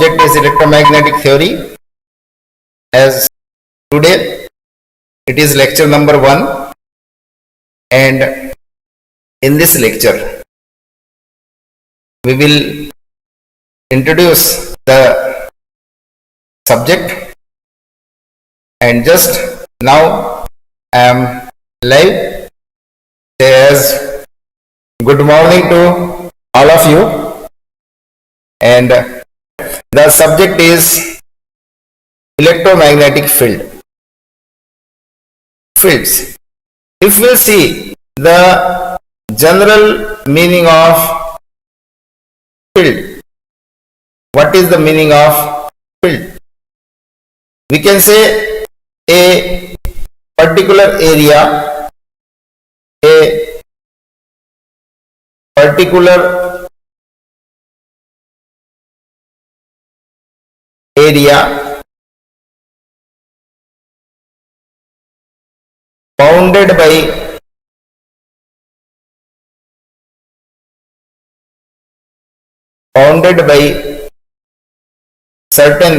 subject is electromagnetic theory. As today it is lecture number 1, and in this lecture we will introduce the subject, and just now I am live. As good morning to all of you, and the subject is electromagnetic fields. If we see the general meaning of field, what is the meaning of field? We can say a particular area, a particular area bounded by certain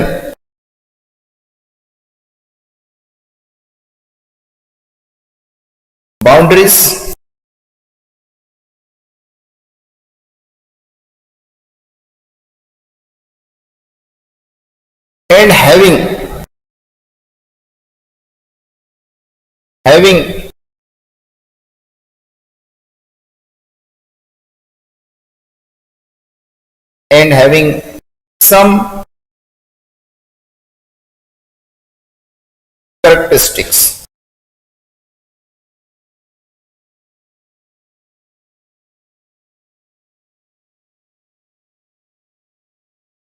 boundaries and having some characteristics.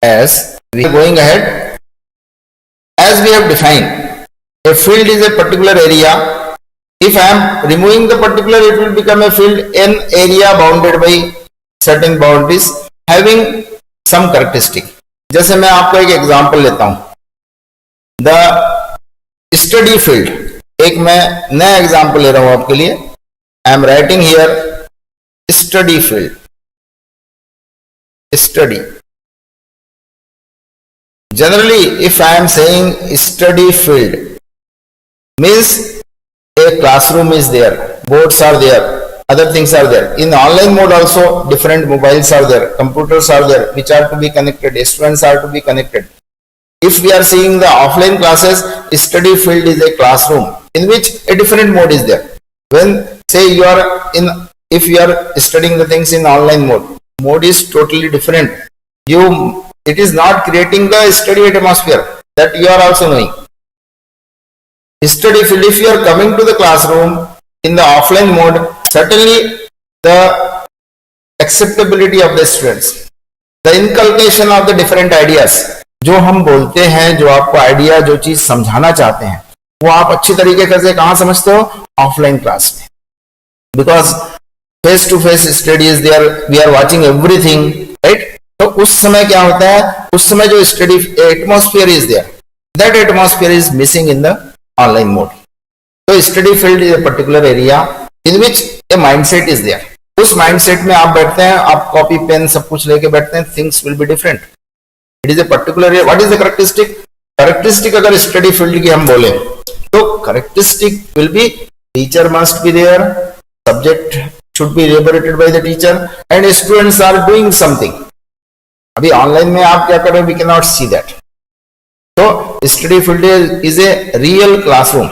As we are going ahead, as we have defined, a field is a particular area. If I am removing the particular, it will become a field, an area bounded by certain boundaries having some characteristic. जैसे मैं आपको एक example लेता हूं, the study field. एक मैं नया example ले रहा हूं आपके लिए. I am writing here study field. Study. Generally, if I am saying study field, means a classroom is there, boards are there, other things are there. In online mode also, different mobiles are there, computers are there, which are to be connected, students are to be connected. If we are seeing the offline classes, study field is a classroom in which a different mode is there. When say if you are studying the things in online mode is totally different. It is not creating the study atmosphere that you are also knowing. Study field, if you are coming to the classroom in the offline mode, certainly the acceptability of the students, the inculcation of the different ideas, जो हम बोलते हैं, जो आपको idea, जो चीज समझाना चाहते हैं, वो आप अच्छी तरीके से कहां समझते हो? ऑफलाइन क्लास में. Because face to face study is there, we are watching everything, right? तो उस समय क्या होता है? उस समय जो study atmosphere is there, that atmosphere is missing in the online mode. तो study field is a particular area in which a mindset is there. उस माइंडसेट में आप बैठते हैं, आप कॉपी पेन सब कुछ लेके बैठते हैं, things will be different. It is a particular area. What is the characteristic अगर स्टडी फील्ड की हम बोले तो characteristic will be teacher must be there, subject should be elaborated by the teacher, and students are doing something. अभी ऑनलाइन में आप क्या कर रहे हो? We can not see that. तो study field is a real classroom,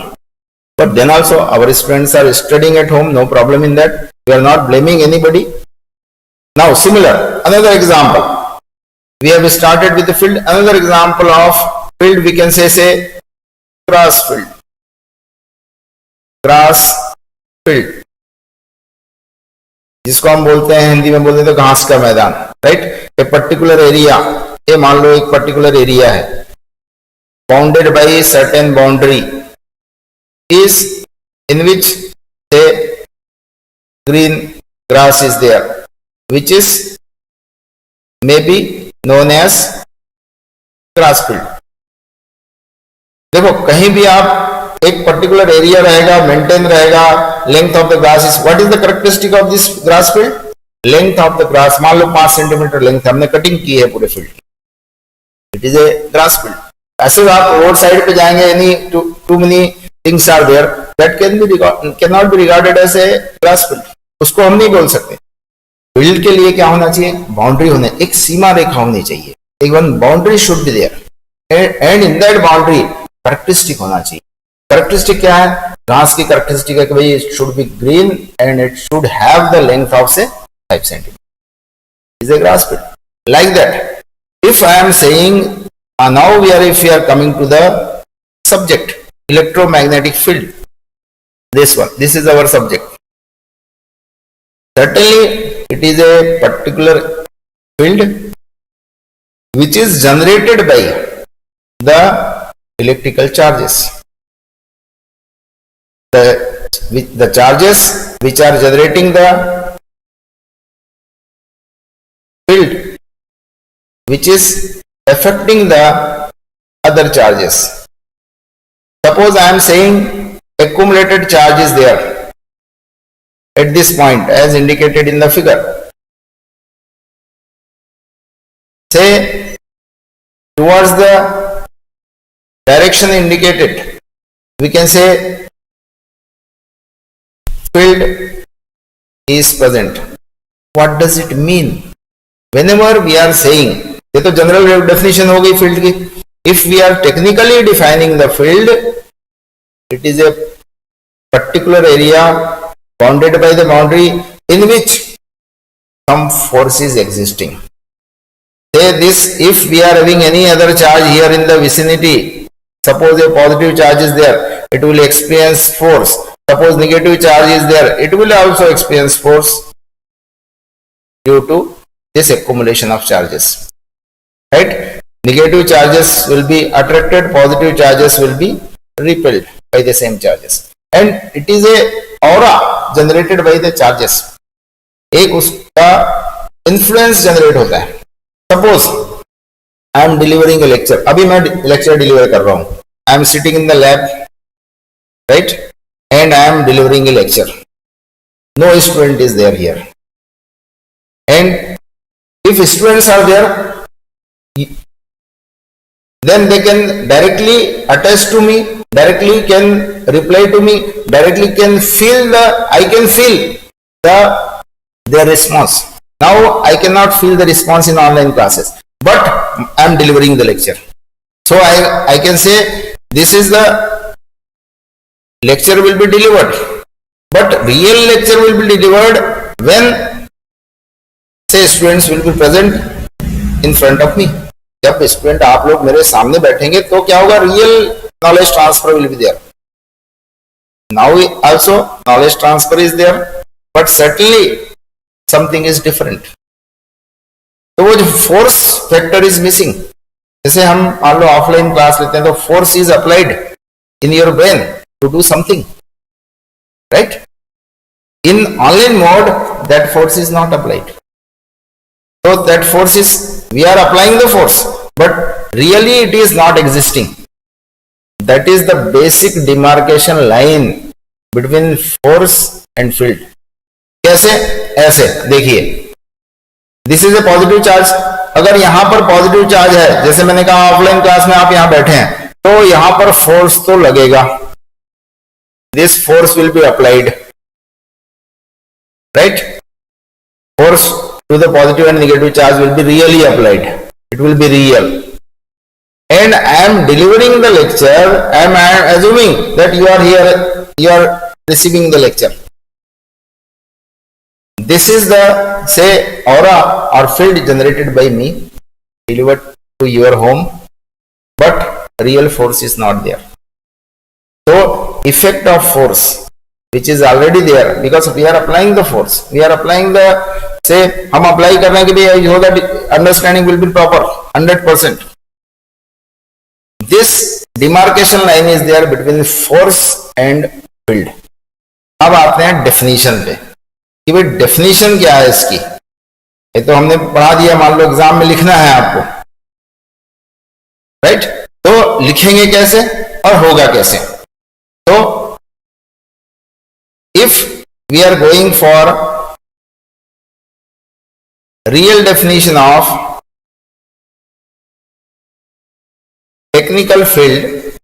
but then also our students are studying at home. No problem in that. We are not blaming anybody. Now similar another example, we have started with the field. Another example of field we can say grass field. Grass field जिसको हम बोलते हैं, हिंदी में बोलते हैं तो घास का मैदान, राइट? ए पर्टिकुलर एरिया, ये मान लो एक पर्टिकुलर एरिया है, bounded by certain boundary is in which a green grass is there, which is may be known as grass field. देखो, कहीं भी आप एक पर्टिकुलर एरिया रहेगा, मेंटेन रहेगा, length of the grass is, what is the characteristic of this grass field? Length of the grass, मान लो 5 centimetre length, हमने कटिंग की है पूरे फील्ड की. It is a grass field. ऐसे आप रोड साइड पे जाएंगे, any too many things are there that can not be regarded as a grass field, उसको हम नहीं बोल सकते. फील्ड के लिए क्या होना चाहिए? बाउंड्री होने, एक सीमा रेखा होनी चाहिए, एक one boundary should be there, and in that boundary characteristic होना चाहिए. कैरेक्टरिस्टिक क्या है? घास की कैरेक्टरिस्टिक है कि भाई it should be green and it should have the length of से 5 centimetre. Is a grass field. Like that, if I am saying now if we are coming to the subject, electromagnetic field, this is our subject. Certainly it is a particular field which is generated by the electrical charges. The charges which are generating the field which is affecting the other charges. Suppose I am saying accumulated charge is there at this point as indicated in the figure. Say towards the direction indicated, we can say field is present. What does it mean? Whenever we are saying, ये तो general definition हो गई field की. If we are technically defining the field, it is a particular area bounded by the boundary in which some force is existing. Say this, if we are having any other charge here in the vicinity, suppose a positive charge is there, it will experience force. Suppose negative charge is there, it will also experience force due to this accumulation of charges. Right? Negative charges will be attracted, positive charges will be repelled by the same charges. And it is a aura generated by the charges. एक उसका influence generate होता है. Suppose I am delivering a lecture. अभी मैं lecture deliver कर रहा हूँ. I am sitting in the lab, right? And I am delivering a lecture. No student is there here. And if students are there, then they can directly attach to me, directly can reply to me, directly can feel I can feel their response. Now I cannot feel the response in online classes, but I am delivering the lecture. So I can say this is the lecture will be delivered, but real lecture will be delivered when say students will be present in front of me. जब student आप लोग मेरे सामने बैठेंगे तो क्या होगा? Real knowledge transfer will be there. Now also knowledge transfer is there, but certainly something is different. तो वो जो फोर्स फैक्टर इज मिसिंग. जैसे हम मान लो ऑफलाइन क्लास लेते हैं तो force is applied in your brain to do something, right? In online mode that force is not applied. So that force is, we are applying the force, but really it is not existing. That is the basic demarcation line between force and field. कैसे? ऐसे देखिए, this is a positive charge. अगर यहां पर positive charge है, जैसे मैंने कहा ऑफलाइन क्लास में आप यहां बैठे हैं, तो यहां पर फोर्स तो लगेगा. This force will be applied, right? Force to the positive and negative charge will be really applied. It will be real. And I am delivering the lecture. I am assuming that you are here, you are receiving the lecture. This is the, say, aura or field generated by me, delivered to your home, but real force is not there. So, effect of force, which is already there, because we are applying the force. We are applying the, say, हम apply कर रहे हैं कि भाई so that understanding will be proper 100%. This demarcation line is there between force and field. अब आते हैं definition पे कि भाई डेफिनेशन क्या है इसकी. ये तो हमने पढ़ा दिया, मान लो एग्जाम में लिखना है आपको, राइट? तो लिखेंगे कैसे और होगा कैसे? तो if we are going for real definition of technical field,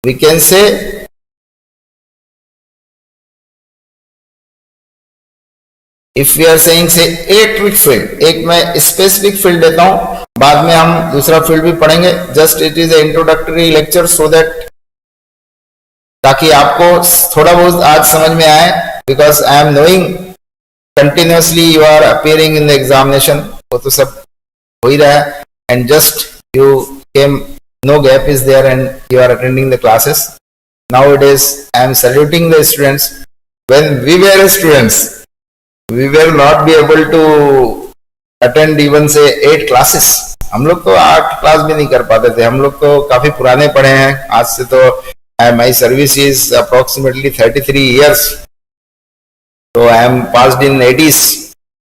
we can say if we are saying say electric field, एक मैं specific field देता हूं, बाद में हम दूसरा field भी पढ़ेंगे, just it is a introductory lecture so that ताकि आपको थोड़ा बहुत आज समझ में आए, because I am knowing continuously you are appearing in the examination, वो तो सब हो ही रहा है, and just you came, no gap is there and you are attending the classes. Nowadays I am saluting the students. When we were students, we will not be able to attend even say 8 classes. हम लोग तो 8 class भी नहीं कर पाते थे, हम लोग तो काफी पुराने पढ़े हैं, आज से तो my service is approximately 33 years, so I am passed in 80s,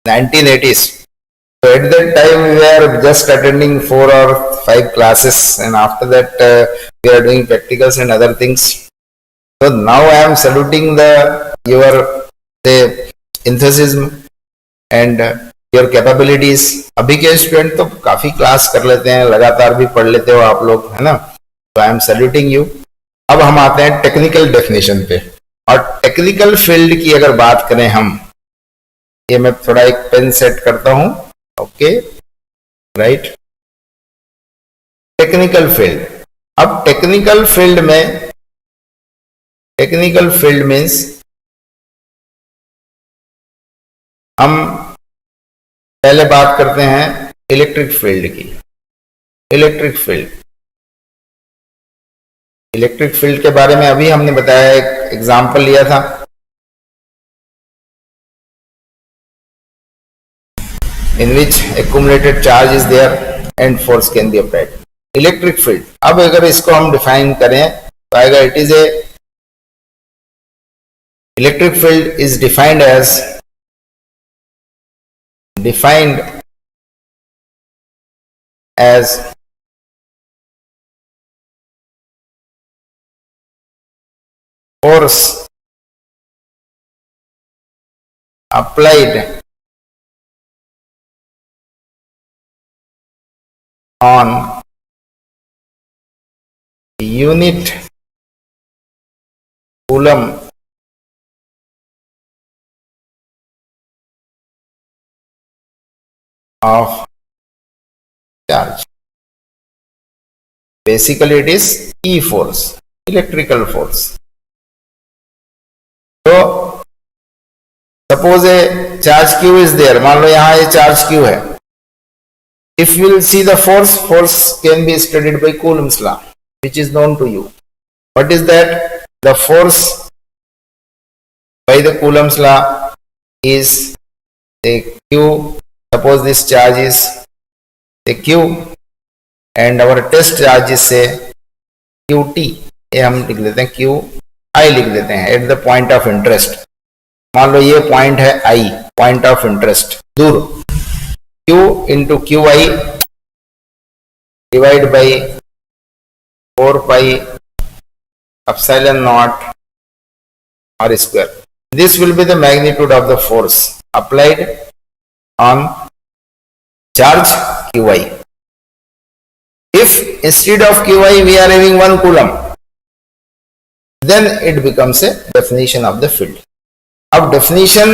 1980s. So at that time we were just attending 4 or 5 classes, and after that we are doing practicals and other things. So now I am saluting your say enthusiasm and your capabilities. अभी के student तो काफी class कर लेते हैं, लगातार भी पढ़ लेते हो आप लोग, है ना? तो आई एम सैल्यूटिंग यू. अब हम आते हैं टेक्निकल डेफिनेशन पे, और टेक्निकल फील्ड की अगर बात करें हम, ये मैं थोड़ा एक पेन सेट करता हूं. Okay, right. Technical field. अब टेक्निकल फील्ड मीन्स हम पहले बात करते हैं इलेक्ट्रिक फील्ड की. इलेक्ट्रिक फील्ड के बारे में अभी हमने बताया, एक एग्जांपल लिया था. In which accumulated charge is there and force can be applied. Electric field, अब अगर इसको हम डिफाइन करें तो आएगा, it is a electric field is defined as force applied on unit coulomb of charge. Basically it is E force, electrical force. So suppose a charge Q is there, मान लो यहाँ ये charge Q है. If you will see the force can be studied by Coulomb's law, which is known to you. What is that? The force by the Coulomb's law is the Q. Suppose this charge is a Q and our test charge is say QT. ये हम लिख देते हैं, QI लिख देते हैं at the point of interest. मान लो ये पॉइंट है I, पॉइंट ऑफ इंटरेस्ट दूर. Q into QI divide by 4 pi epsilon naught R square. This will be the magnitude of the force applied on charge QI. If instead of QI we are having 1 coulomb, then it becomes a definition of the field. अब definition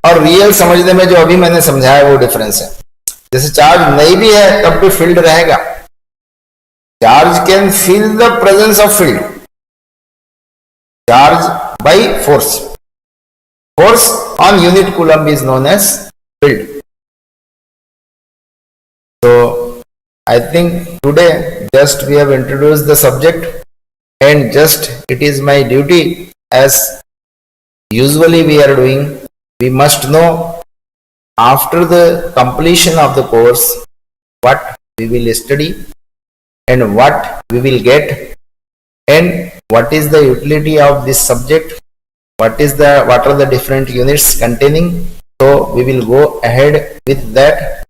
और real समझने में जो अभी मैंने समझाया वो difference है. जैसे चार्ज नहीं भी है तब भी फील्ड रहेगा. Charge can feel the presence of field. Charge by force. Force on unit coulomb is known as field. So I think today just we have introduced the subject, and just it is my duty, as usually we are doing, we must know after the completion of the course what we will study and what we will get, and what is the utility of this subject, what are the different units containing. So we will go ahead with that.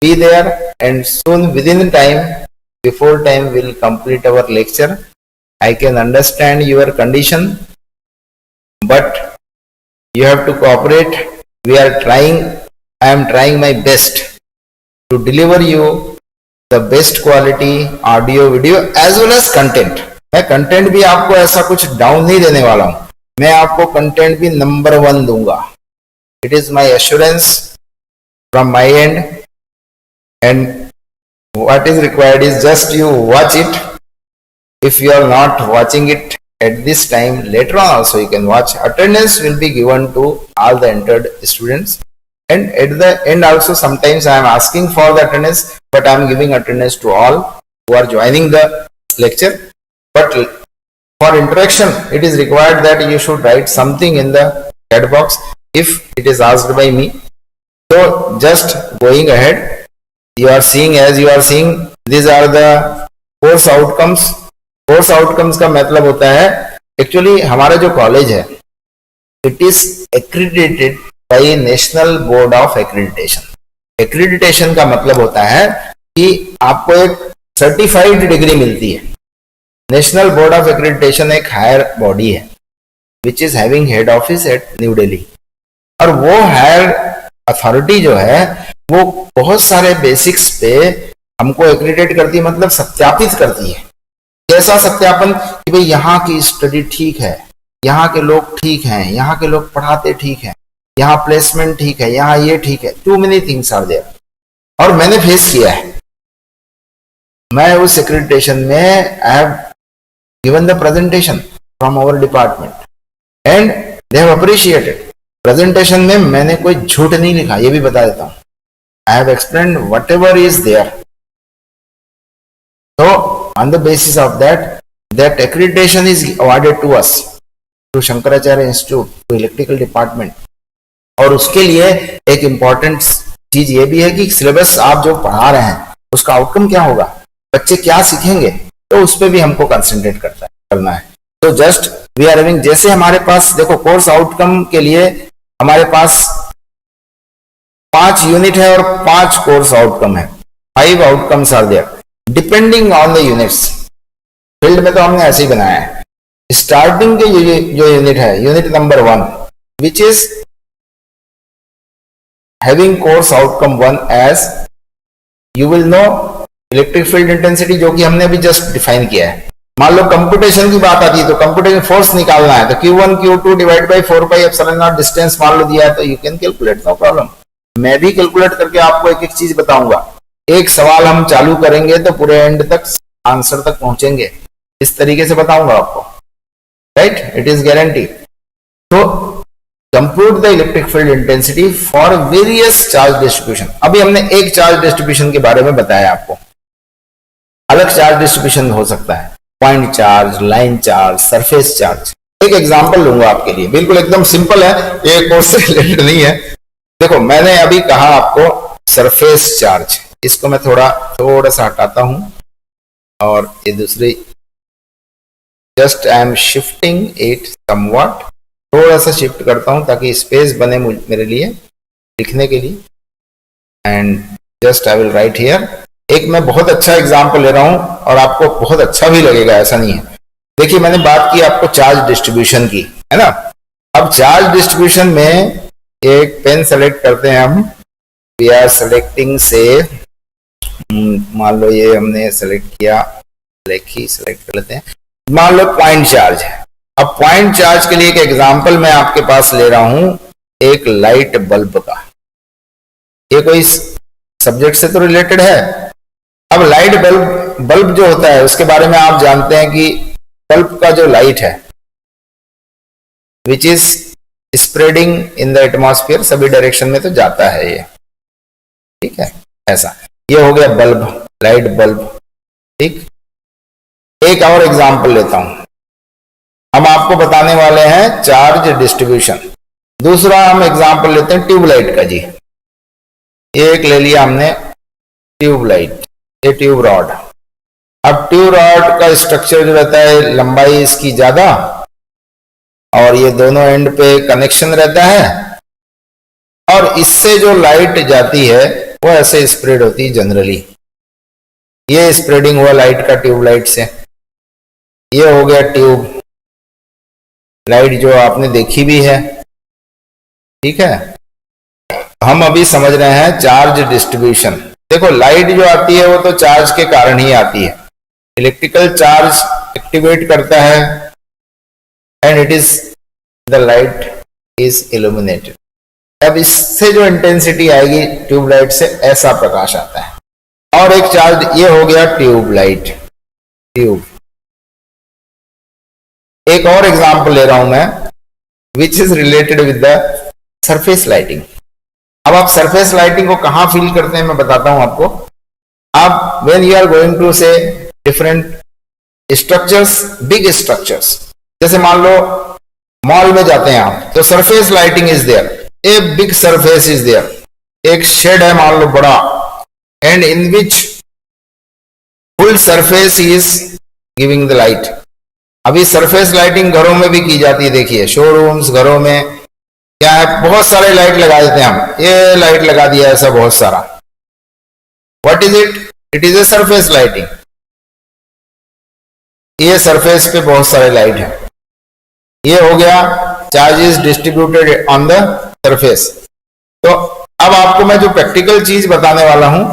Be there, and soon within time, before time we will complete our lecture. I can understand your condition, but you have to cooperate. We are trying, I am trying my best to deliver you the best quality audio video as well as content. मैं content भी आपको ऐसा कुछ down नहीं देने वाला हूं, मैं आपको कंटेंट भी नंबर 1 दूंगा। It is my assurance from my end, and what is required is just you watch it. If you are not watching it at this time, later on also you can watch. Attendance will be given to all the entered students, and at the end also sometimes I am asking for the attendance, but I am giving attendance to all who are joining the lecture. But for interaction it is required that you should write something in the chat box if it is asked by me. So just going ahead, you are seeing, as you are seeing, these are the course outcomes. Course outcomes का मतलब होता है, actually हमारा जो college है it is accredited by national board of accreditation. Accreditation का मतलब होता है कि आपको एक सर्टिफाइड डिग्री मिलती है। नेशनल बोर्ड ऑफ एक्रीडिटेशन एक हायर बॉडी है विच is having head office at new Delhi, और वो हायर अथॉरिटी जो है वो बहुत सारे बेसिक्स पे हमको एक्रीडिटेट करती है, मतलब सत्यापित करती है। कैसा सत्यापन कि भाई यहाँ की स्टडी ठीक है, यहाँ के लोग ठीक हैं, यहाँ के लोग पढ़ाते ठीक हैं, यहाँ प्लेसमेंट ठीक है, यहाँ ये ठीक है। Too many things are there, और मैंने फेस किया है। मैं उस एक्रेडिटेशन में I have given the presentation from our department and they have appreciated. Presentation में मैंने कोई झूठ नहीं लिखा, ये भी बता देता हूँ। I have explained whatever is there. So on the basis of that accreditation is awarded to us, to Shankaracharya Institute, to Electrical Department। और उसके लिए एक इम्पॉर्टेंट चीज ये भी है कि सिलेबस आप जो पढ़ा रहे हैं उसका आउटकम क्या होगा, बच्चे क्या सीखेंगे, तो उस पर भी हमको कंसंट्रेट करना है। तो जस्ट वी आर हैविंग, जैसे हमारे पास देखो कोर्स आउटकम के लिए हमारे पास 5 यूनिट है और 5 कोर्स आउटकम है। 5 outcomes are there depending on the units. Field में तो हमने ऐसे ही बनाया है। स्टार्टिंग के जो यूनिट है, unit number 1 which is having course outcome 1 as you will know electric field intensity, जो कि हमने अभी जस्ट डिफाइन किया है। मान लो कंप्यूटेशन की बात आती है तो कंप्यूटेशन फोर्स निकालना है, तो Q1 Q2 divide by 4 pi epsilon naught distance मान लो दिया है, तो you can calculate, no problem. मैं भी कैलकुलेट करके आपको एक एक चीज बताऊंगा। एक सवाल हम चालू करेंगे तो पूरे एंड तक आंसर तक पहुंचेंगे, इस तरीके से बताऊंगा आपको, राइट, इट इज गारंटी। तो compute the electric field intensity for various charge distribution. अभी हमने एक चार्ज डिस्ट्रीब्यूशन के बारे में बताया आपको, अलग चार्ज डिस्ट्रीब्यूशन हो सकता है, point charge, line charge, surface charge. एक एग्जांपल लूंगा आपके लिए, बिल्कुल एकदम सिंपल है, ये कोर्स से रिलेटेड नहीं है। देखो मैंने अभी कहा आपको सरफेस चार्ज, इसको मैं थोड़ा सा हटाता हूं और ये दूसरी, just I am shifting it somewhat, थोड़ा सा शिफ्ट करता हूं ताकि स्पेस बने मेरे लिए लिखने के लिए। And just I will write here. एक मैं बहुत अच्छा एग्जांपल ले रहा हूं और आपको बहुत अच्छा भी लगेगा, ऐसा नहीं है। देखिए मैंने बात की आपको चार्ज डिस्ट्रीब्यूशन की, है ना। अब चार्ज डिस्ट्रीब्यूशन में एक पेन सेलेक्ट करते हैं हम। वी आर सेलेक्टिंग से, मान लो ये हमने सेलेक्ट किया, सेलेक्ट कर लेते हैं। मान लो पॉइंट चार्ज है। अब पॉइंट चार्ज के लिए एक एग्जांपल मैं आपके पास ले रहा हूं, एक लाइट बल्ब का। ये कोई सब्जेक्ट से तो रिलेटेड है। अब लाइट बल्ब जो होता है उसके बारे में आप जानते हैं कि बल्ब का जो लाइट है which is spreading in the atmosphere, सभी डायरेक्शन में तो जाता है ये, ठीक है। ऐसा ये हो गया बल्ब, लाइट बल्ब, ठीक। एक और एग्जांपल लेता हूं, हम आपको बताने वाले हैं चार्ज डिस्ट्रीब्यूशन। दूसरा हम एग्जांपल लेते हैं ट्यूबलाइट का जी। एक ले लिया हमने ट्यूबलाइट, ये ट्यूब रॉड। अब ट्यूब रॉड का स्ट्रक्चर जो रहता है, लंबाई इसकी ज्यादा और ये दोनों एंड पे कनेक्शन रहता है, और इससे जो लाइट जाती है वो ऐसे स्प्रेड होती है जनरली। ये स्प्रेडिंग हुआ लाइट का ट्यूबलाइट से। ये हो गया ट्यूब लाइट जो आपने देखी भी है, ठीक है। हम अभी समझ रहे हैं चार्ज डिस्ट्रीब्यूशन। देखो लाइट जो आती है वो तो चार्ज के कारण ही आती है, इलेक्ट्रिकल चार्ज एक्टिवेट करता है and it is the light is illuminated. अब इससे जो इंटेंसिटी आएगी ट्यूबलाइट से, ऐसा प्रकाश आता है। और एक चार्ज ये हो गया ट्यूबलाइट, ट्यूब। एक और एग्जांपल ले रहा हूं मैं, विच is related with the surface lighting. अब आप सरफेस लाइटिंग को कहां फील करते हैं मैं बताता हूं आपको। आप when you are going to see different structures, big structures, जैसे मान लो मॉल में जाते हैं आप, तो surface lighting is there, a big surface is there, एक शेड है मान लो बड़ा, and in which full surface is giving the light. अभी सरफेस लाइटिंग घरों में भी की जाती है, देखिए शोरूम्स, घरों में क्या है, बहुत सारे लाइट लगा देते हैं हम, ये लाइट लगा दिया ऐसा बहुत सारा। What is it? It is a surface lighting. ये सरफेस पे बहुत सारे लाइट है, ये हो गया charge is distributed on the surface. तो अब आपको मैं जो प्रैक्टिकल चीज बताने वाला हूं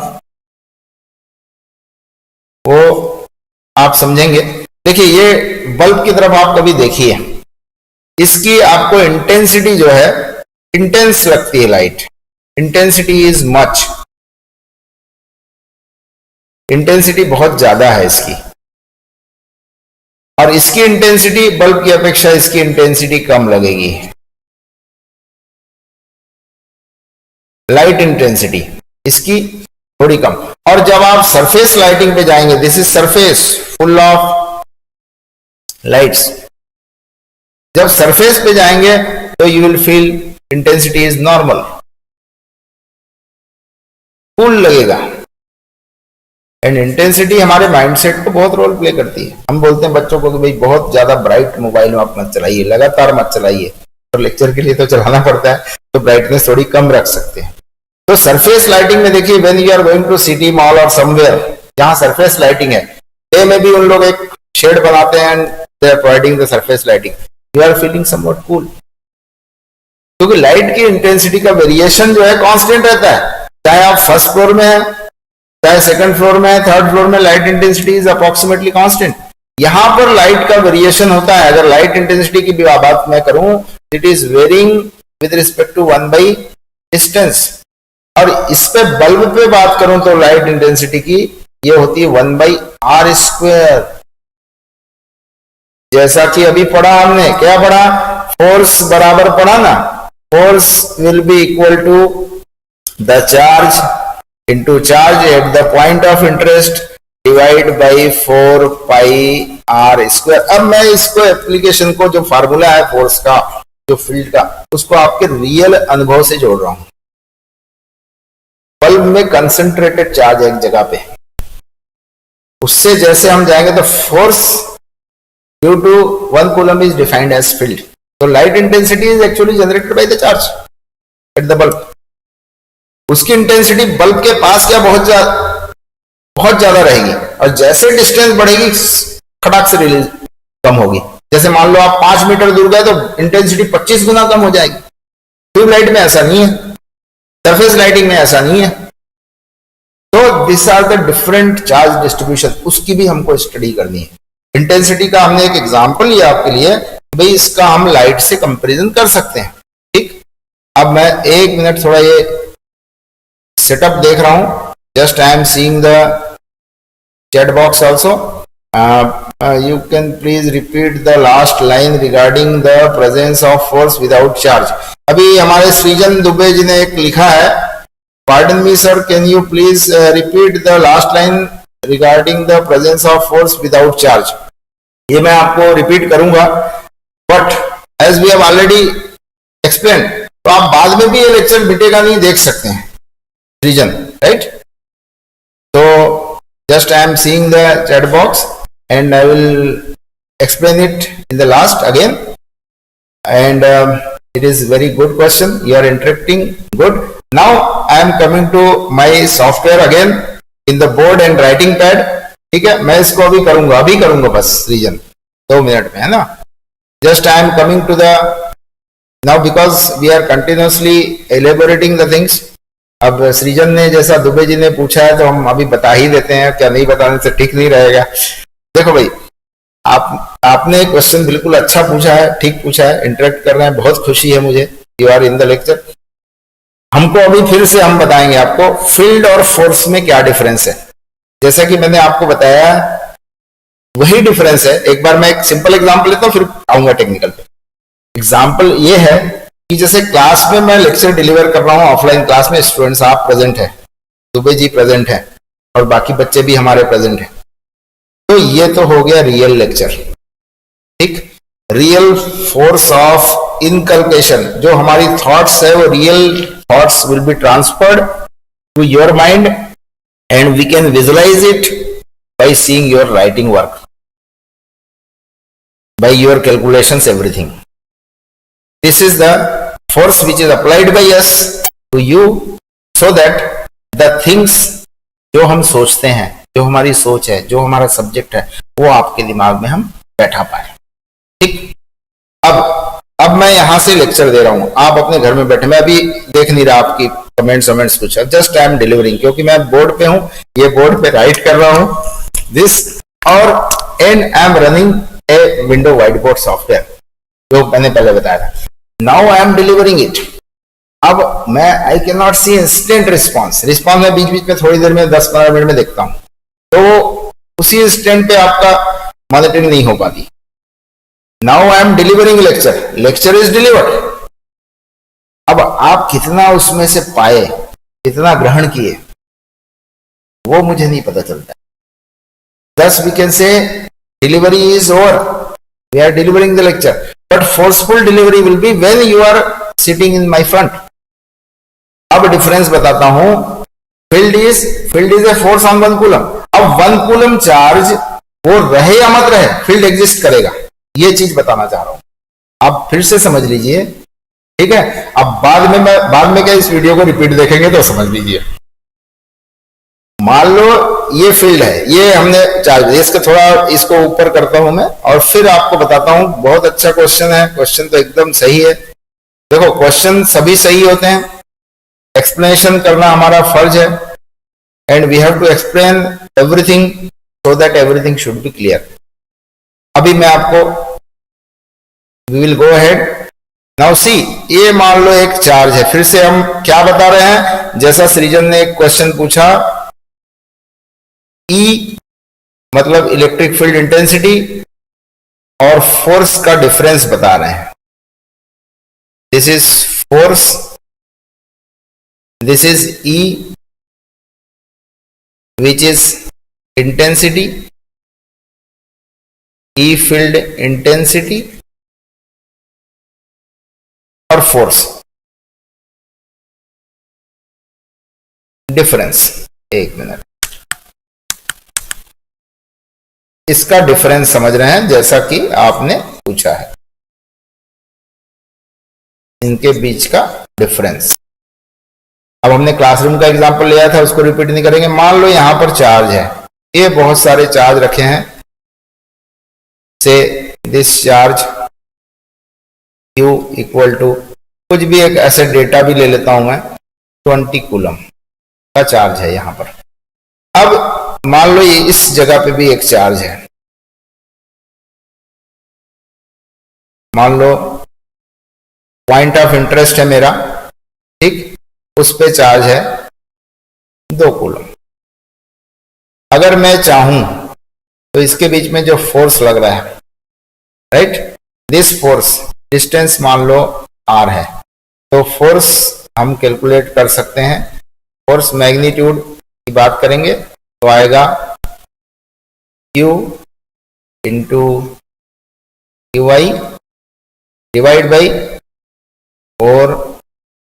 वो आप समझेंगे। देखिए ये बल्ब की तरफ आप कभी देखिए, इसकी आपको इंटेंसिटी जो है इंटेंस लगती है light, intensity is much, intensity बहुत ज्यादा है इसकी, और इसकी इंटेंसिटी बल्ब की अपेक्षा इसकी इंटेंसिटी कम लगेगी, लाइट इंटेंसिटी इसकी थोड़ी कम। और जब आप सरफेस लाइटिंग पे जाएंगे, this is surface full of lights, जब सरफेस पे जाएंगे तो you will feel intensity is normal, cool लगेगा। एंड इंटेंसिटी हमारे माइंडसेट को बहुत रोल प्ले करती है। हम बोलते हैं बच्चों को कि भाई बहुत ज्यादा ब्राइट मोबाइल में आप मत चलाइए, लगातार मत चलाइए, और लेक्चर के लिए तो चलाना पड़ता है, तो ब्राइटनेस थोड़ी कम रख सकते हैं। तो सरफेस लाइटिंग में देखिए, when you are going to city mall और समवेयर जहां सरफेस लाइटिंग है, डे में भी उन लोग एक शेड बनाते हैं and they are providing the surface lighting, you are feeling somewhat cool, क्योंकि लाइट की इंटेंसिटी का वेरिएशन जो है कांस्टेंट रहता है। चाहे आप फर्स्ट फ्लोर में है, चाहे सेकंड फ्लोर में है, थर्ड फ्लोर में, light intensity is approximately constant. यहां पर लाइट का वेरिएशन होता है। अगर लाइट इंटेंसिटी की भी बात मैं करूं, it is varying with respect to 1 distance. और इस पे बल्ब पे बात करूं तो लाइट इंटेंसिटी की ये होती है 1/r²। जैसा कि अभी पढ़ा हमने, क्या पढ़ा, फोर्स बराबर पढ़ा ना, force will be equal to the charge into charge at the point of interest divide by 4πr²। अब मैं इसको एप्लीकेशन को, जो फार्मूला है फोर्स का, जो फील्ड का, उसको आपके रियल अनुभव से जोड़ रहा हूं। बल्ब में कंसंट्रेटेड चार्ज एक जगह पे, उससे जैसे हम जाएंगे तो force due to 1 coulomb is defined as field. तो light intensity is actually generated by the charge at the bulb. उसकी इंटेंसिटी बल्ब के पास क्या बहुत ज्यादा रहेगी, और जैसे डिस्टेंस बढ़ेगी खटाक से रिलीज कम होगी। जैसे मान लो आप 5 मीटर दूर गए तो इंटेंसिटी 25 गुना कम हो जाएगी। ट्यूबलाइट में ऐसा नहीं है, सरफेस लाइटिंग में ऐसा नहीं है। तो this are the different charge distribution, उसकी भी हमको स्टडी करनी है। इंटेंसिटी का हमने एक एग्जांपल लिया आपके लिए, भाई इसका हम लाइट से कंपैरिजन कर सकते हैं। ठीक, अब मैं 1 मिनट थोड़ा ये सेटअप देख रहा हूं। Just I am seeing the chat box also. You can please repeat the last line regarding the presence of force without charge. अभी हमारे सृजन दुबे जी ने एक लिखा है, pardon me sir, can you please repeat the last line regarding the presence of force without charge. ये मैं आपको रिपीट करूंगा, but as we have already explained, तो आप बाद में भी ये लेक्चर मिटेगा नहीं, देख सकते हैं सृजन, राइट। तो just I am seeing the chat box and I will explain it in the last again, and it is very good question, you are interacting good. Now I am coming to my software again in the board and writing pad. ठीक है, मैं इसको अभी करूंगा बस reason 2 minute में, है ना। Just I am coming to the now, because we are continuously elaborating the things, अब सृजन ने जैसा दुबे जी ने पूछा है तो हम अभी बता ही देते हैं, क्या नहीं बताने से ठीक नहीं रहेगा। देखो भाई, आपने क्वेश्चन बिल्कुल अच्छा पूछा है, ठीक पूछा है, इंटरेक्ट कर रहे हैं, बहुत खुशी है मुझे, you are in the lecture. हमको अभी फिर से हम बताएंगे आपको फील्ड और फोर्स में क्या डिफरेंस है। जैसा कि मैंने आपको बताया वही डिफरेंस है। एक बार मैं एक सिंपल एग्जांपल लेता हूं, फिर आऊंगा टेक्निकल पे। एग्जांपल ये है कि जैसे क्लास में मैं लेक्चर डिलीवर कर रहा हूं, ऑफलाइन क्लास में स्टूडेंट्स आप प्रेजेंट हैं, दुबे जी प्रेजेंट हैं और बाकी बच्चे भी हमारे प्रेजेंट हैं, तो ये तो हो गया रियल लेक्चर, ठीक। रियल फोर्स ऑफ इनकल्केशन, जो हमारी थॉट्स है वो real thoughts will be transferred to your mind and we can visualise it by seeing your writing work, by your calculations, everything. This is the force which is applied by us to you so that the things जो हम सोचते हैं, जो हमारी सोच है, जो हमारा सब्जेक्ट है, वो आपके दिमाग में हम बैठा पाए, ठीक। अब मैं यहां से लेक्चर दे रहा हूं, आप अपने घर में बैठे, मैं अभी देख नहीं रहा आपकी कमेंट्स कुछ, जस्ट आई एम डिलीवरिंग, क्योंकि मैं बोर्ड पे हूं, ये बोर्ड पे राइट कर रहा हूं this and I am running a window whiteboard software, जो मैंने पहले बताया था। Now I am delivering it. अब मैं I cannot see instant response मैं बीच में थोड़ी देर में 10-15 मिनट में देखता हूं, तो उसी इंस्टेंट पे आपका मॉनिटरिंग नहीं हो पाती। Now I am delivering lecture is delivered। अब आप कितना उसमें से पाए, कितना ग्रहण किए, वो मुझे नहीं पता चलता। Thus we can say delivery is over, we are delivering the lecture, but forceful delivery will be when you are sitting in my front। अब डिफरेंस बताता हूं, field is a force on 1 coulomb. अब 1 coulomb charge वो रहे या मत रहे, field exist करेगा, ये चीज बताना चाह रहा हूं, आप फिर से समझ लीजिए, ठीक है। अब बाद में क्या इस वीडियो को रिपीट देखेंगे तो समझ लीजिए। मान लो ये फील्ड है, ये हमने चार्ज, इसका थोड़ा इसको ऊपर करता हूं मैं और फिर आपको बताता हूं। बहुत अच्छा क्वेश्चन है, क्वेश्चन तो एकदम सही है। देखो क्वेश्चन सभी सही होते हैं, एक्सप्लेनेशन करना हमारा फर्ज है, and we have to explain everything so that everything should be clear. अभी मैं आपको, we will go ahead now see. ये मान लो एक चार्ज है, फिर से हम क्या बता रहे हैं, जैसा सृजन ने एक क्वेश्चन पूछा, ई मतलब इलेक्ट्रिक फील्ड इंटेंसिटी और फोर्स का डिफरेंस बता रहे हैं। This is force, this is E which is intensity, E field intensity और फोर्स डिफरेंस। एक मिनट, इसका डिफरेंस समझ रहे हैं जैसा कि आपने पूछा है, इनके बीच का डिफरेंस। अब हमने क्लासरूम का एग्जांपल लिया था, उसको रिपीट नहीं करेंगे। मान लो यहां पर चार्ज है, ये बहुत सारे चार्ज रखे हैं, say this charge Q equal to कुछ भी एक ऐसे डेटा भी ले लेता हूं मैं, 20 कूलम का चार्ज है यहां पर। अब मान लो ये इस जगह पे भी एक चार्ज है, मान लो पॉइंट ऑफ इंटरेस्ट है मेरा, ठीक, उस पे चार्ज है 2 कूलम। अगर मैं चाहूं तो इसके बीच में जो फोर्स लग रहा है, राइट, दिस फोर्स, डिस्टेंस मान लो r है, तो फोर्स हम कैलकुलेट कर सकते हैं। फोर्स मैग्नीट्यूड की बात करेंगे तो आएगा Q into QI divide by 4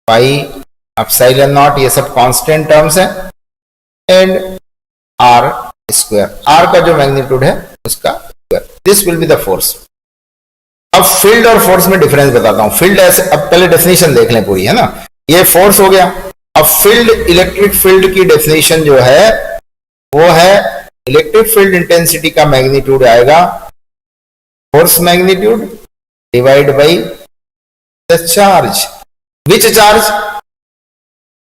pi epsilon not, ये सब कांस्टेंट टर्म्स हैं, एंड R स्क्वायर, R का जो मैग्नीट्यूड है उसका square. This will be the force. अब फील्ड और फोर्स में डिफरेंस बताता हूं। फील्ड ऐसे, अब पहले डेफिनेशन देख लें पूरी, है ना, ये फोर्स हो गया। अब फील्ड, इलेक्ट्रिक फील्ड की डेफिनेशन जो है वो है इलेक्ट्रिक फील्ड इंटेंसिटी का मैग्नीट्यूड आएगा force magnitude divide by the charge. Which charge?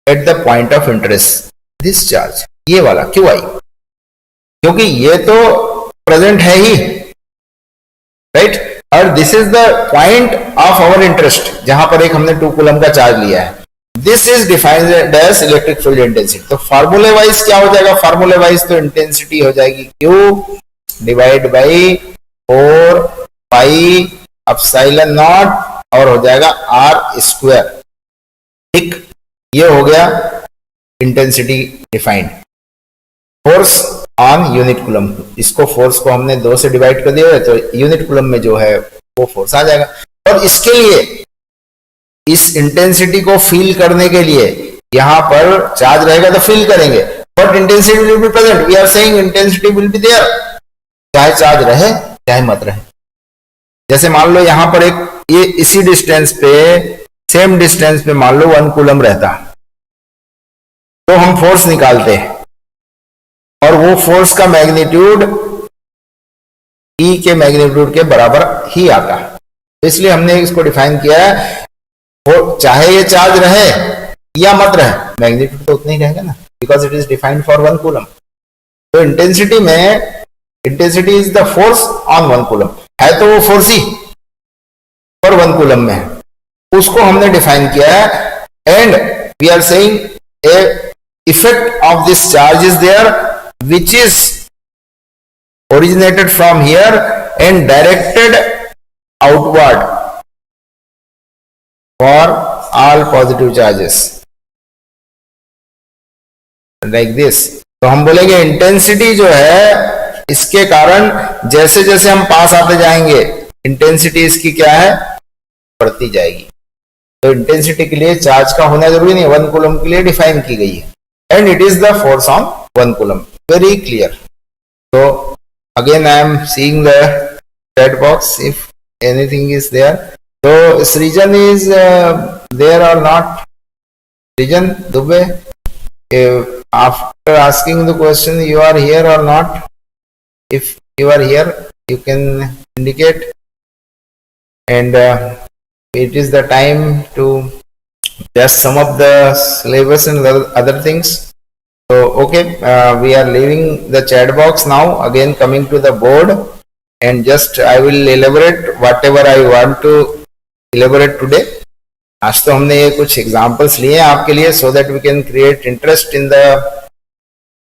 At the point of interest this charge, ये वाला क्यू आई, क्योंकि ये तो प्रेजेंट है ही, राइट, और this is the point of our interest जहां पर एक हमने 2 कूलम का चार्ज लिया है. This is defined as electric field intensity. तो फार्मूले वाइज क्या हो जाएगा, फार्मूले वाइज तो इंटेंसिटी हो जाएगी Q divide by 4 pi epsilon not और हो जाएगा R स्क्वायर. ठीक, ये हो गया intensity defined. Force on unit coulomb, इसको फोर्स को हमने 2 से डिवाइड कर दिया तो यूनिट कूलम में जो है वो फोर्स आ जाएगा. और इसके लिए इस इंटेंसिटी को फील करने के लिए यहां पर चार्ज रहेगा तो फील करेंगे, but intensity will be present. We are saying intensity will be there, चाहे चार्ज रहे चाहे मत रहे. जैसे मान लो यहां पर एक ये इसी डिस्टेंस पे, सेम डिस्टेंस पे मान लो 1 कूलम रहता, तो हम फोर्स निकालते हैं और वो फोर्स का मैग्नीट्यूड E के मैग्नीट्यूड के बराबर ही आता है. तो इसलिए हमने इसको डिफाइन किया है, चाहे ये चार्ज रहे या मत रहे, मैग्नीट्यूड तो उतना ही रहेगा ना, because it is defined for 1 coulomb. तो इंटेंसिटी में, intensity is the force on 1 coulomb, है तो वो फोर्स ही पर 1 कूलम में है, उसको हमने डिफाइन किया है. And we are saying a effect of this charge is there which is originated from here and directed outward for all positive charges like this. तो हम बोलेंगे इंटेंसिटी जो है, इसके कारण जैसे जैसे हम पास आते जाएंगे इंटेंसिटी इसकी क्या है, बढ़ती जाएगी. तो इंटेंसिटी के लिए चार्ज का होना जरूरी नहीं, 1 कूलम के लिए डिफाइन की गई है. And it is the force on 1 coulomb. Very clear. So again I am seeing the chat box if anything is there. So Srijan is there or not? Srijan Dubey, after asking the question you are here or not? If you are here you can indicate, and it is the time to just sum up the syllabus and other things. So okay, we are leaving the chat box now, again coming to the board, and just I will elaborate whatever I want to elaborate today. आज तो हमने ये कुछ examples लिए हैं आपके लिए, so that we can create interest in the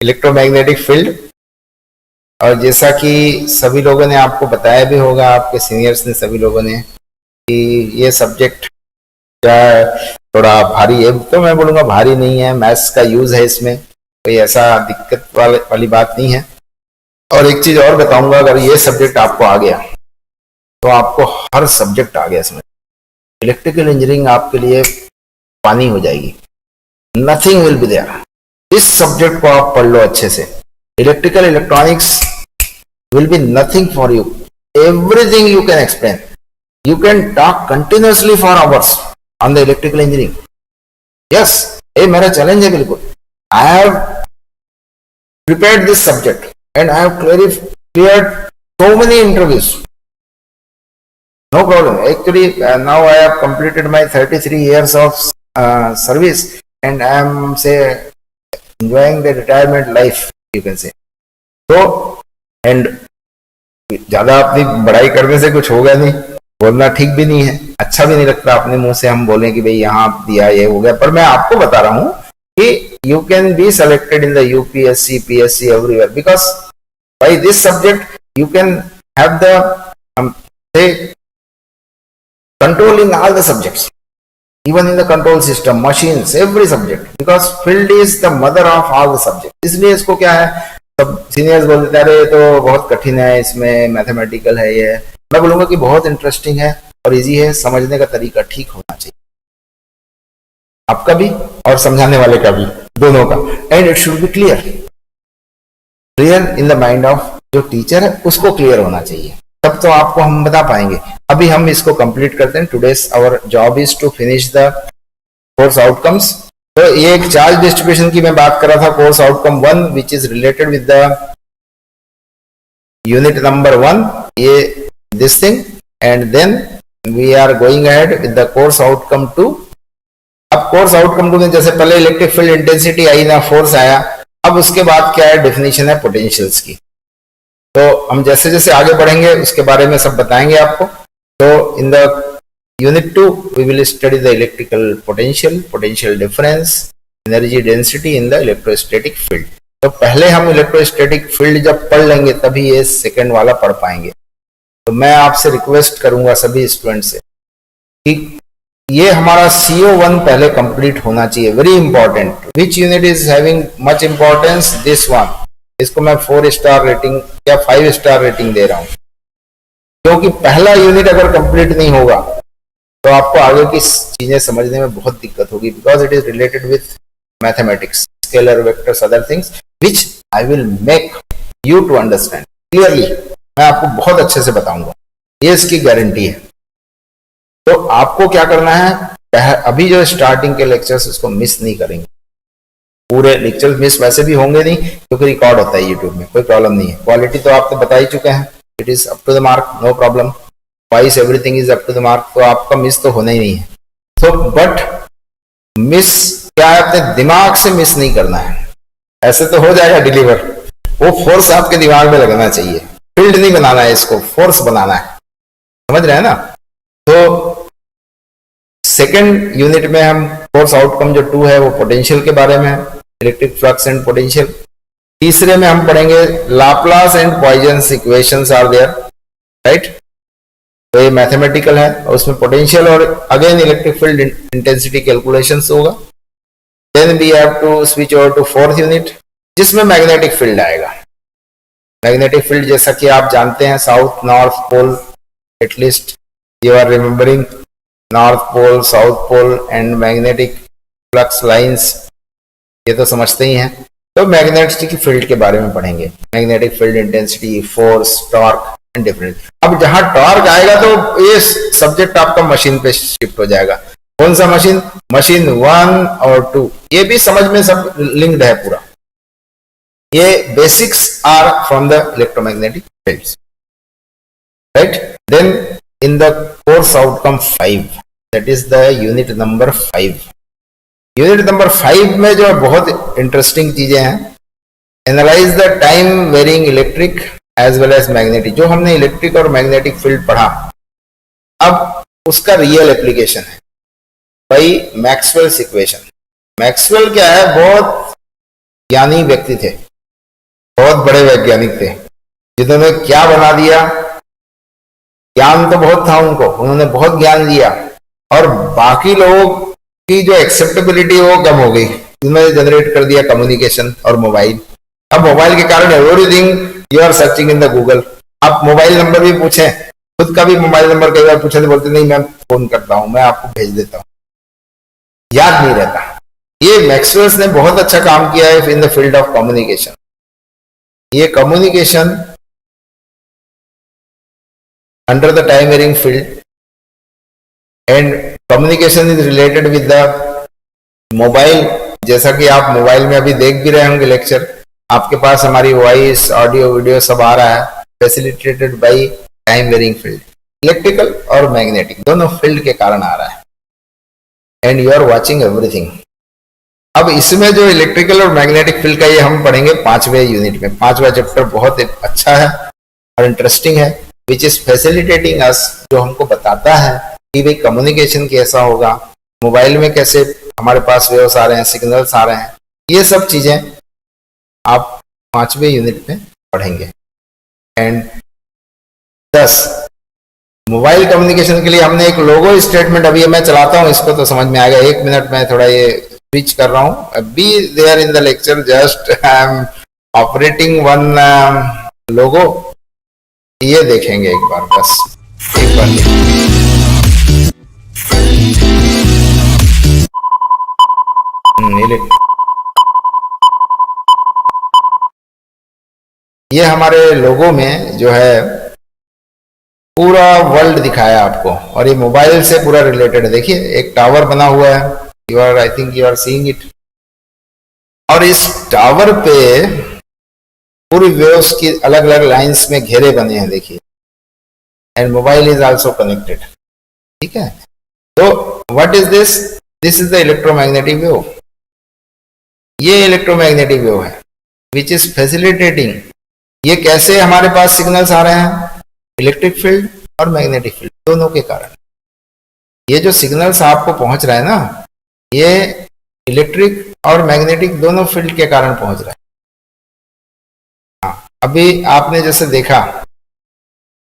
electromagnetic field. और जैसा कि सभी लोगों ने आपको बताया भी होगा, आपके सीनियर्स ने, सभी लोगों ने, कि ये सब्जेक्ट थोड़ा भारी है, तो मैं बोलूँगा भारी नहीं है, मैथ्स का यूज है इसमें, कोई ऐसा दिक्कत वाली बात नहीं है. और एक चीज और बताऊंगा, अगर ये सब्जेक्ट आपको आ गया तो आपको हर सब्जेक्ट आ गया इसमें. इलेक्ट्रिकल इंजीनियरिंग आपके लिए पानी हो जाएगी, नथिंग विल बी देयर. इस सब्जेक्ट को आप पढ़ लो अच्छे से, electrical electronics will be nothing for you, everything you can explain, you can talk continuously for hours on the electrical engineering. Yes, ये मेरा चैलेंज है बिल्कुल. I have prepared this subject and I have cleared so many interviews. No problem. Actually, now I have completed my 33 years of service and I am enjoying the retirement life, you can say. So, and ज्यादा अपनी बड़ाई करने से कुछ होगा नहीं, बोलना ठीक भी नहीं है, अच्छा भी नहीं लगता अपने मुंह से हम बोलें कि भाई यहाँ दिया ये हो गया. पर मैं आपको बता रहा हूँ कि you can be selected in the UPSC, PSC, everywhere, because by this subject you can have the say control in all the subjects, even in the control system, machines, every subject, because field is the mother of all the subjects. इसलिए इसको क्या है, सब seniors बोलते हैं तो बहुत कठिन है, इसमें मैथमेटिकल है. ये मैं बोलूंगा कि बहुत इंटरेस्टिंग है और इजी है, समझने का तरीका ठीक होना चाहिए आपका भी और समझाने वाले का भी, दोनों का. And it should be clear, clear in the mind of जो टीचर है, उसको क्लियर होना चाहिए, तब तो आपको हम बता पाएंगे. अभी हम इसको कंप्लीट करते हैं. Today's our job is to finish the course outcomes. तो ये एक चार्ज डिस्ट्रीब्यूशन की मैं बात कर रहा था, course outcome 1 which is related with the unit number 1, ये this thing, and then we are going ahead with the course outcome 2. अब कोर्स आउटकम टू, जैसे पहले इलेक्ट्रिक फील्ड इंटेंसिटी आई ना, फोर्स आया, अब उसके बाद क्या है, डेफिनेशन है पोटेंशियल्स की। तो हम जैसे जैसे आगे बढ़ेंगे उसके बारे में सब बताएंगे आपको। तो in the unit 2 we will study the electrical potential, potential difference, energy density in the electrostatic field. तो पहले हम इलेक्ट्रोस्टैटिक फील्ड जब पढ़ लेंगे तभी ये सेकंड वाला पढ़ पाएंगे। तो मैं आपसे रिक्वेस्ट करूंगा सभी स्टूडेंट से कि ये हमारा CO1 पहले कंप्लीट होना चाहिए, very important. Which unit is having much importance, this one. इसको मैं 4 स्टार रेटिंग या 5 स्टार रेटिंग दे रहा हूं, क्योंकि पहला यूनिट अगर कंप्लीट नहीं होगा तो आपको आगे की चीजें समझने में बहुत दिक्कत होगी, because it is related with mathematics, scalar, vectors, other things which I will make you to understand clearly. मैं आपको बहुत अच्छे से बताऊंगा, ये इसकी गारंटी है। तो आपको क्या करना है, अभी जो स्टार्टिंग के लेक्चर्स उसको मिस नहीं करेंगे। पूरे लेक्चर्स मिस वैसे भी होंगे नहीं क्योंकि रिकॉर्ड होता है यूट्यूब में, कोई प्रॉब्लम नहीं है। क्वालिटी तो आप तो बता ही चुके हैं, it is up to the mark, no problem, vice everything is up to the mark, तो आपका मिस तो होना ही नहीं है। तो बट मिस क्या है, अपने दिमाग से मिस नहीं करना है, ऐसे तो हो जाएगा डिलीवर, वो फोर्स आपके दिमाग में लगना चाहिए। फील्ड नहीं बनाना है, इसको फोर्स बनाना है, समझ रहे हैं ना। तो सेकेंड यूनिट में हम कोर्स आउटकम जो 2 है वो पोटेंशियल के बारे में है, इलेक्ट्रिक फ्लक्स एंड पोटेंशियल। तीसरे में हम पढ़ेंगे Laplace and Poisson's equations are there, right. तो ये मैथमेटिकल है और उसमें पोटेंशियल और again electric field intensity calculations होगा। Then we have to switch over to 4th unit जिसमें मैग्नेटिक फील्ड आएगा। मैग्नेटिक फील्ड जैसा कि आप जानते हैं, south north pole, at least you are remembering north pole, south pole and magnetic flux lines, ये तो समझते ही हैं। तो मैग्नेटिक फील्ड के बारे में पढ़ेंगे, magnetic field intensity, force, torque and different. अब जहां टॉर्क आएगा तो ये सब्जेक्ट आपका मशीन पे शिफ्ट हो जाएगा। कौन सा मशीन, मशीन 1 और 2, ये भी समझ में सब लिंक्ड है पूरा। ये basics are from the electromagnetic fields, right. Then in the course outcome 5, that is the unit number 5. Unit number 5 में जो बहुत इंटरेस्टिंग चीजें हैं, analyse the time varying electric as well as magnetic. जो हमने इलेक्ट्रिक और मैग्नेटिक फील्ड पढ़ा, अब उसका रियल एप्लीकेशन है भाई मैक्सवेल्स इक्वेशन। मैक्सवेल क्या है, बहुत ज्ञानी व्यक्ति थे, बहुत बड़े वैज्ञानिक थे, जिन्होंने क्या बना दिया, ज्ञान तो बहुत था उनको, उन्होंने बहुत ज्ञान दिया और बाकी लोगों की जो एक्सेप्टेबिलिटी वो कम हो गई। उन्होंने जनरेट कर दिया कम्युनिकेशन और मोबाइल। अब मोबाइल के कारण everything you are searching in the Google. आप मोबाइल नंबर भी पूछें, खुद का भी मोबाइल नंबर कई बार पूछे तो बोलते नहीं मैं फोन करता हूं, मैं आपको भेज देता हूं, याद नहीं रहता। ये मैक्सवेल्स ने बहुत अच्छा काम किया है in the field of communication. ये communication under the time varying field and communication is related with the mobile। जैसा कि आप मोबाइल में अभी देख भी रहे होंगे लेक्चर, आपके पास हमारी वॉइस, ऑडियो, वीडियो सब आ रहा है, facilitated by time varying field. Electrical और मैग्नेटिक दोनों फील्ड के कारण आ रहा है and you are watching everything. अब इसमें जो इलेक्ट्रिकल और मैग्नेटिक फील्ड का ये हम पढ़ेंगे 5वें यूनिट में। 5वां चैप्टर बहुत अच्छा है और इंटरेस्टिंग है, विच इज फैसिलिटेटिंग अस, जो हमको बताता है कि भाई कम्युनिकेशन कैसा होगा, मोबाइल में कैसे हमारे पास वेव्स आ रहे हैं, सिग्नल्स आ रहे हैं, ये सब चीजें आप 5वें यूनिट में पढ़ेंगे। एंड 10 मोबाइल कम्युनिकेशन के लिए हमने एक लोगो स्टेटमेंट, अभी मैं चलाता हूं इसको तो समझ में आएगा। 1 मिनट में थोड़ा ये स्विच कर रहा हूं, be there in the lecture, just I am operating one logo. ये देखेंगे एक बार, बस एक बार ये हमारे लोगो में जो है पूरा वर्ल्ड दिखाया आपको और ये मोबाइल से पूरा रिलेटेड है। देखिए एक टावर बना हुआ है, you are, I think you are seeing it, और इस टावर पे पूरी वेव्स की अलग अलग लाइंस में घेरे बने हैं, देखिए, and mobile is also connected, ठीक है। तो what is this, this is the electromagnetic wave, ये इलेक्ट्रोमैग्नेटिक वेव है विच इज फैसिलिटेटिंग। ये कैसे हमारे पास सिग्नल्स आ रहे हैं? इलेक्ट्रिक फील्ड और मैग्नेटिक फील्ड दोनों के कारण। ये जो सिग्नल्स आपको पहुंच रहा है ना, ये इलेक्ट्रिक और मैग्नेटिक दोनों फील्ड के कारण पहुंच रहा है। हाँ, अभी आपने जैसे देखा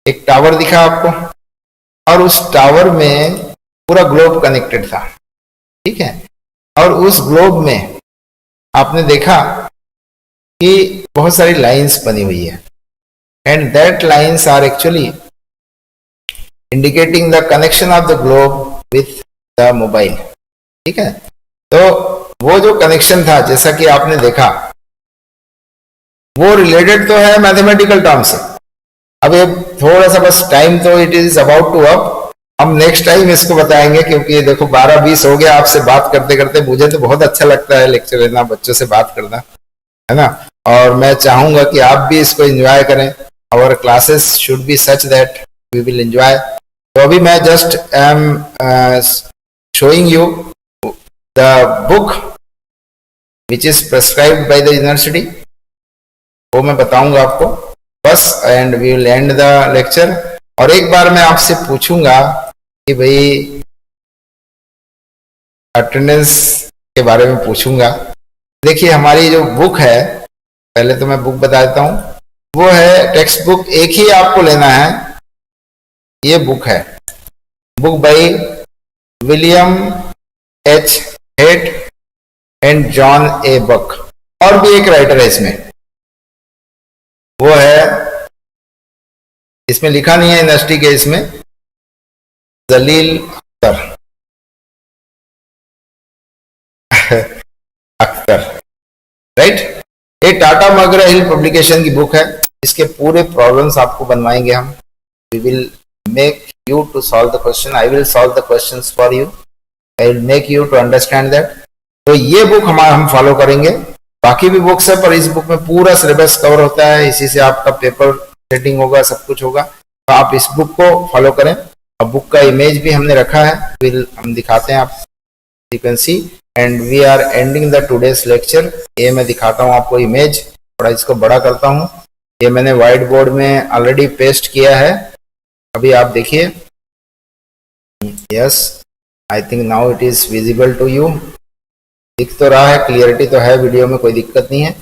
एक टावर दिखा आपको, और उस टावर में पूरा ग्लोब कनेक्टेड था, ठीक है, और उस ग्लोब में आपने देखा कि बहुत सारी लाइंस बनी हुई है, and that lines are actually indicating the connection of the globe with the mobile, ठीक है। तो वो जो कनेक्शन था, जैसा कि आपने देखा, वो रिलेटेड तो है मैथमेटिकल टर्म से। अब ये थोड़ा सा बस टाइम तो it is about to up, हम नेक्स्ट टाइम इसको बताएंगे, क्योंकि देखो 12-20 हो गया आपसे बात करते करते। मुझे तो बहुत अच्छा लगता है लेक्चर लेना, बच्चों से बात करना, है ना, और मैं चाहूंगा कि आप भी इसको एंजॉय करें। Our classes should be such that we will enjoy. तो अभी मैं just am showing you the book which is prescribed by the university, वो मैं बताऊंगा आपको बस, and we will end the lecture. और एक बार मैं आपसे पूछूंगा कि भाई अटेंडेंस के बारे में पूछूंगा। देखिए हमारी जो बुक है, पहले तो मैं बुक बता देता हूं, वो है टेक्स्ट बुक, एक ही आपको लेना है। ये बुक है, book by William H Hayt and John A Buck, और भी एक राइटर है इसमें, वो है, इसमें लिखा नहीं है यूनिवर्सिटी के, इसमें जलील अख्तर अख्तर, राइट। ये टाटा मगर हिल पब्लिकेशन की बुक है। इसके पूरे प्रॉब्लम्स आपको बनवाएंगे हम। We will make you to solve the question, I will solve the questions for you, I will make you to understand that. तो ये बुक हम फॉलो करेंगे। बाकी भी बुक्स है, पर इस बुक में पूरा सिलेबस कवर होता है, इसी से आपका पेपर सेटिंग होगा, सब कुछ होगा। तो आप इस बुक को फॉलो करें। और बुक का इमेज भी हमने रखा है, फिर हम दिखाते हैं, आप you can see, and we are ending the today's lecture. ये मैं दिखाता हूँ आपको इमेज, थोड़ा इसको बड़ा करता हूँ। ये मैंने व्हाइट बोर्ड में ऑलरेडी पेस्ट किया है, अभी आप देखिए। Yes, I think now it is visible to you, दिख तो रहा है, क्लियरिटी तो है वीडियो में, कोई दिक्कत नहीं है।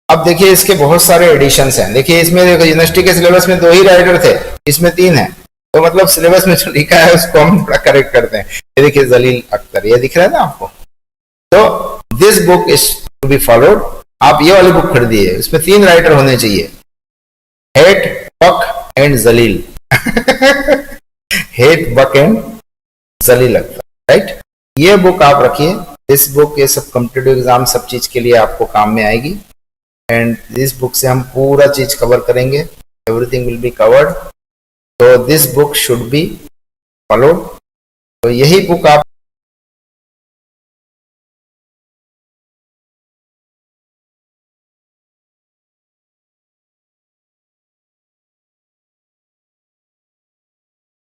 अब देखिए इसके बहुत सारे एडिशंस हैं। देखिए इसमें देखो, यूनिवर्सिटी के सिलेबस में 2 ही राइटर थे, इसमें 3 है, तो मतलब सिलेबस में जो लिखा है उसको हम थोड़ा करेक्ट करते हैं। ये देखिए जलील अख्तर, ये दिख रहा है ना आपको। तो this book is to be followed. आप ये वाली बुक खरीदिए, इसमें 3 राइटर होने चाहिए, Hayt, Buck and Jalil Hayt, Buck and Jalil Akhtar, right. ये बुक आप रखिए। दिस बुक ये सब कॉम्पिटिटिव एग्जाम सब चीज के लिए आपको काम में आएगी, एंड दिस बुक से हम पूरा चीज कवर करेंगे, एवरीथिंग विल बी कवर्ड। तो this book should be followed. तो यही बुक आप